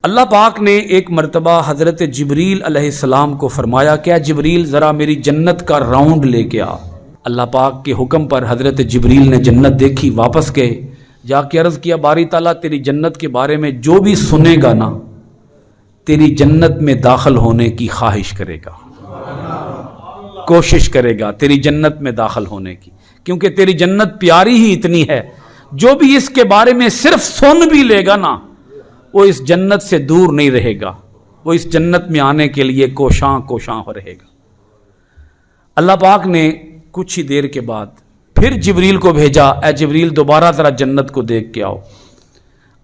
اللہ پاک نے ایک مرتبہ حضرت جبریل علیہ السلام کو فرمایا کہ اے جبریل ذرا میری جنت کا راؤنڈ لے کے آ۔ اللہ پاک کے حکم پر حضرت جبریل نے جنت دیکھی، واپس گئے، جا کے عرض کیا باری تعالیٰ تیری جنت کے بارے میں جو بھی سنے گا نا تیری جنت میں داخل ہونے کی خواہش کرے گا، کوشش کرے گا تیری جنت میں داخل ہونے کی، کیونکہ تیری جنت پیاری ہی اتنی ہے، جو بھی اس کے بارے میں صرف سن بھی لے گا نا وہ اس جنت سے دور نہیں رہے گا، وہ اس جنت میں آنے کے لیے کوشاں ہو رہے گا۔ اللہ پاک نے کچھ ہی دیر کے بعد پھر جبریل کو بھیجا، اے جبریل دوبارہ ذرا جنت کو دیکھ کے آؤ۔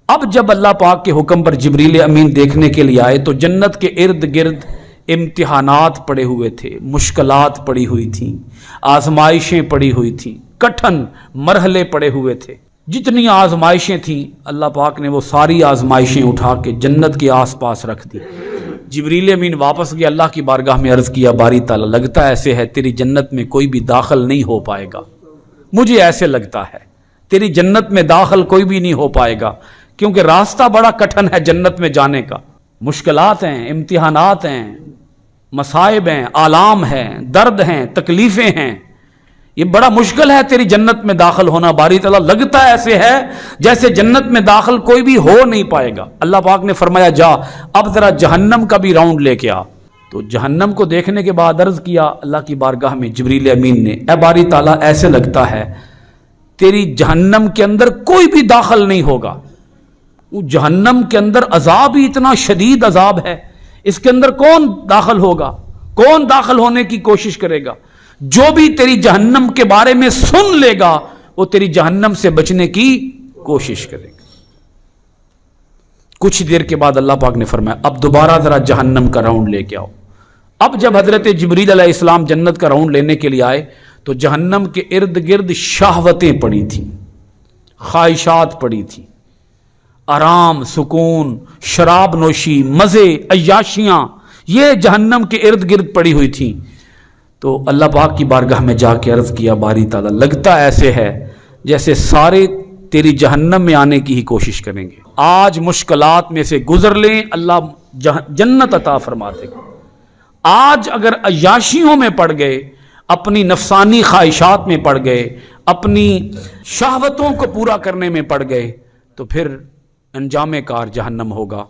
اب جب اللہ پاک کے حکم پر جبریل امین دیکھنے کے لیے آئے تو جنت کے ارد گرد امتحانات پڑے ہوئے تھے، مشکلات پڑی ہوئی تھیں، آزمائشیں پڑی ہوئی تھیں، کٹھن مرحلے پڑے ہوئے تھے۔ جتنی آزمائشیں تھیں اللہ پاک نے وہ ساری آزمائشیں اٹھا کے جنت کے آس پاس رکھ دی۔ جبریل امین واپس گیا، اللہ کی بارگاہ میں عرض کیا باری تعالیٰ لگتا ایسے ہے تیری جنت میں کوئی بھی داخل نہیں ہو پائے گا، مجھے ایسے لگتا ہے تیری جنت میں داخل کوئی بھی نہیں ہو پائے گا، کیونکہ راستہ بڑا کٹھن ہے جنت میں جانے کا، مشکلات ہیں، امتحانات ہیں، مصائب ہیں، آلام ہیں، درد ہیں، تکلیفیں ہیں، یہ بڑا مشکل ہے تیری جنت میں داخل ہونا۔ باری تعالیٰ لگتا ایسے ہے جیسے جنت میں داخل کوئی بھی ہو نہیں پائے گا۔ اللہ پاک نے فرمایا جا اب ذرا جہنم کا بھی راؤنڈ لے کے آ۔ تو جہنم کو دیکھنے کے بعد عرض کیا اللہ کی بارگاہ میں جبریل امین نے، اے باری تعالیٰ ایسے لگتا ہے تیری جہنم کے اندر کوئی بھی داخل نہیں ہوگا، وہ جہنم کے اندر عذاب ہی اتنا شدید عذاب ہے، اس کے اندر کون داخل ہوگا، کون داخل ہونے کی کوشش کرے گا؟ جو بھی تیری جہنم کے بارے میں سن لے گا وہ تیری جہنم سے بچنے کی کوشش کرے گا۔ کچھ دیر کے بعد اللہ پاک نے فرمایا اب دوبارہ ذرا جہنم کا راؤنڈ لے کے آؤ۔ اب جب حضرت جبریل علیہ السلام جنت کا راؤنڈ لینے کے لیے آئے تو جہنم کے ارد گرد شہوتیں پڑی تھیں، خواہشات پڑی تھیں، آرام، سکون، شراب نوشی، مزے، عیاشیاں، یہ جہنم کے ارد گرد پڑی ہوئی تھیں۔ تو اللہ پاک کی بارگاہ میں جا کے عرض کیا باری تعالیٰ لگتا ایسے ہے جیسے سارے تیری جہنم میں آنے کی ہی کوشش کریں گے، آج مشکلات میں سے گزر لیں اللہ جنت عطا فرما دے گا۔ آج اگر عیاشیوں میں پڑ گئے، اپنی نفسانی خواہشات میں پڑ گئے، اپنی شہوتوں کو پورا کرنے میں پڑ گئے تو پھر انجام کار جہنم ہوگا۔